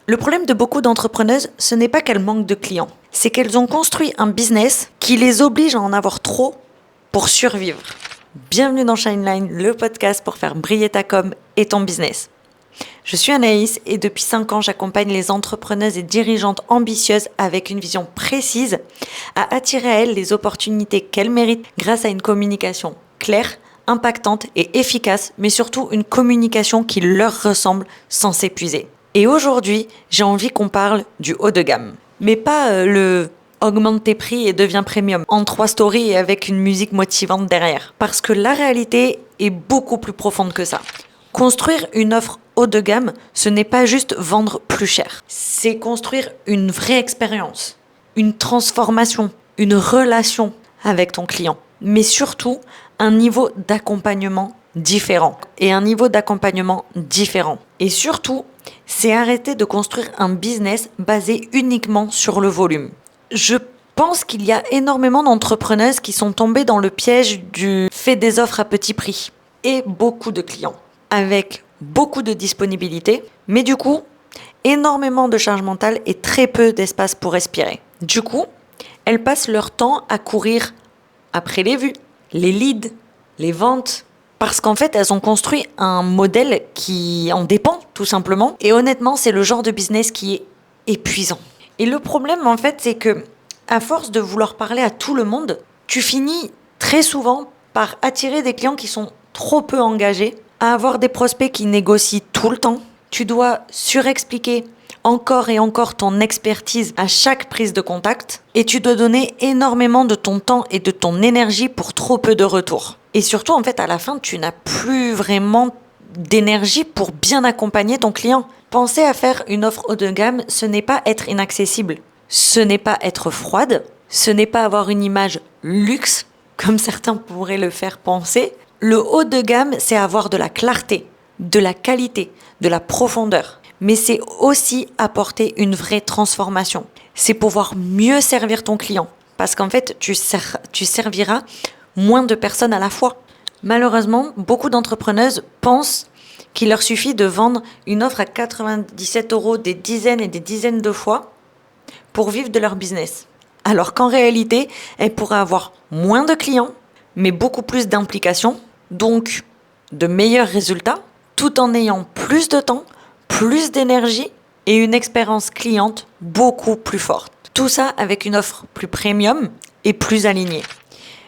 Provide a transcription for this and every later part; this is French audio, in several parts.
Le problème de beaucoup d'entrepreneuses, ce n'est pas qu'elles manquent de clients, c'est qu'elles ont construit un business qui les oblige à en avoir trop pour survivre. Bienvenue dans Shineline, le podcast pour faire briller ta com et ton business. Je suis Anaïs et depuis 5 ans, j'accompagne les entrepreneuses et dirigeantes ambitieuses avec une vision précise à attirer à elles les opportunités qu'elles méritent grâce à une communication claire, impactante et efficace, mais surtout une communication qui leur ressemble sans s'épuiser. Et aujourd'hui, j'ai envie qu'on parle du haut de gamme. Mais pas le augmente tes prix et deviens premium en 3 stories et avec une musique motivante derrière. Parce que la réalité est beaucoup plus profonde que ça. Construire une offre haut de gamme, ce n'est pas juste vendre plus cher. C'est construire une vraie expérience, une transformation, une relation avec ton client. Mais surtout, un niveau d'accompagnement différent. Et un niveau d'accompagnement différent. Et surtout, c'est arrêter de construire un business basé uniquement sur le volume. Je pense qu'il y a énormément d'entrepreneuses qui sont tombées dans le piège du fait des offres à petit prix. Et beaucoup de clients. Avec beaucoup de disponibilité, mais du coup, énormément de charge mentale et très peu d'espace pour respirer. Du coup, elles passent leur temps à courir après les vues, les leads, les ventes, parce qu'en fait, elles ont construit un modèle qui en dépend, tout simplement. Et honnêtement, c'est le genre de business qui est épuisant. Et le problème, en fait, c'est que, à force de vouloir parler à tout le monde, tu finis très souvent par attirer des clients qui sont trop peu engagés, à avoir des prospects qui négocient tout le temps. Tu dois surexpliquer encore et encore ton expertise à chaque prise de contact et tu dois donner énormément de ton temps et de ton énergie pour trop peu de retours. Et surtout, en fait, à la fin, tu n'as plus vraiment d'énergie pour bien accompagner ton client. Penser à faire une offre haut de gamme, ce n'est pas être inaccessible. Ce n'est pas être froide. Ce n'est pas avoir une image luxe, comme certains pourraient le faire penser. Le haut de gamme, c'est avoir de la clarté, de la qualité, de la profondeur. Mais c'est aussi apporter une vraie transformation. C'est pouvoir mieux servir ton client. Parce qu'en fait, tu serviras moins de personnes à la fois. Malheureusement, beaucoup d'entrepreneuses pensent qu'il leur suffit de vendre une offre à 97 € des dizaines et des dizaines de fois pour vivre de leur business. Alors qu'en réalité, elles pourraient avoir moins de clients, mais beaucoup plus d'implication, donc de meilleurs résultats, tout en ayant plus de temps, plus d'énergie et une expérience cliente beaucoup plus forte. Tout ça avec une offre plus premium et plus alignée.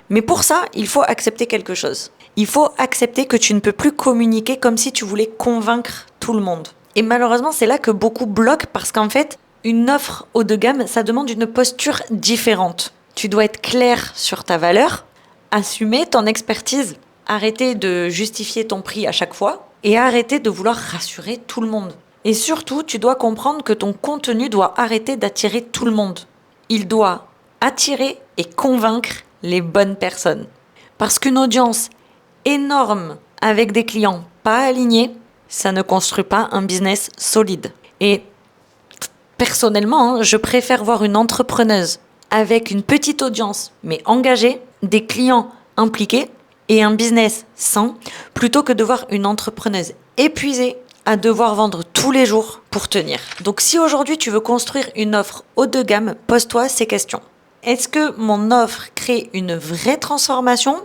Mais pour ça, il faut accepter quelque chose. Il faut accepter que tu ne peux plus communiquer comme si tu voulais convaincre tout le monde. Et malheureusement, c'est là que beaucoup bloquent parce qu'en fait, une offre haut de gamme, ça demande une posture différente. Tu dois être clair sur ta valeur, assumer ton expertise, arrêter de justifier ton prix à chaque fois et arrêter de vouloir rassurer tout le monde. Et surtout, tu dois comprendre que ton contenu doit arrêter d'attirer tout le monde. Il doit attirer et convaincre les bonnes personnes. Parce qu'une audience énorme avec des clients pas alignés, ça ne construit pas un business solide. Et personnellement, je préfère voir une entrepreneuse avec une petite audience mais engagée, des clients impliqués et un business sain, plutôt que de voir une entrepreneuse épuisée à devoir vendre tous les jours pour tenir. Donc si aujourd'hui tu veux construire une offre haut de gamme, pose-toi ces questions. Est-ce que mon offre crée une vraie transformation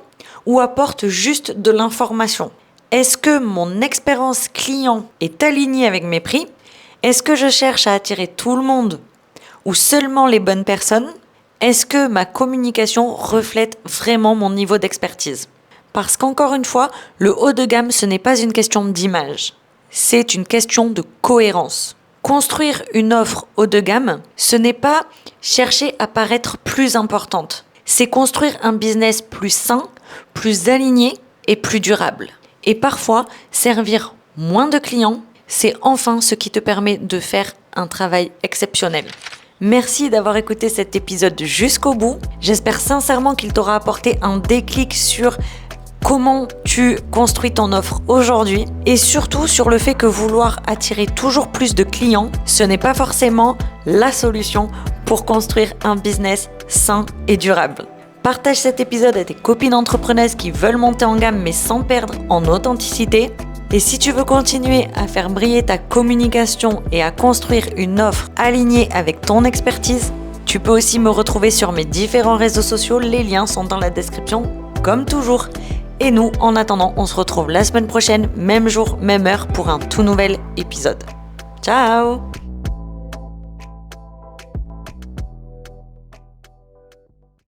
ou apporte juste de l'information? Est-ce que mon expérience client est alignée avec mes prix? Est-ce que je cherche à attirer tout le monde ou seulement les bonnes personnes? Est-ce que ma communication reflète vraiment mon niveau d'expertise? Parce qu'encore une fois, le haut de gamme, ce n'est pas une question d'image. C'est une question de cohérence. Construire une offre haut de gamme, ce n'est pas chercher à paraître plus importante. C'est construire un business plus sain, plus aligné et plus durable. Et parfois, servir moins de clients, c'est enfin ce qui te permet de faire un travail exceptionnel. Merci d'avoir écouté cet épisode jusqu'au bout. J'espère sincèrement qu'il t'aura apporté un déclic sur comment tu construis ton offre aujourd'hui et surtout sur le fait que vouloir attirer toujours plus de clients, ce n'est pas forcément la solution pour construire un business sain et durable. Partage cet épisode à tes copines entrepreneuses qui veulent monter en gamme mais sans perdre en authenticité. Et si tu veux continuer à faire briller ta communication et à construire une offre alignée avec ton expertise, tu peux aussi me retrouver sur mes différents réseaux sociaux. Les liens sont dans la description, comme toujours. Et nous, en attendant, on se retrouve la semaine prochaine, même jour, même heure, pour un tout nouvel épisode. Ciao!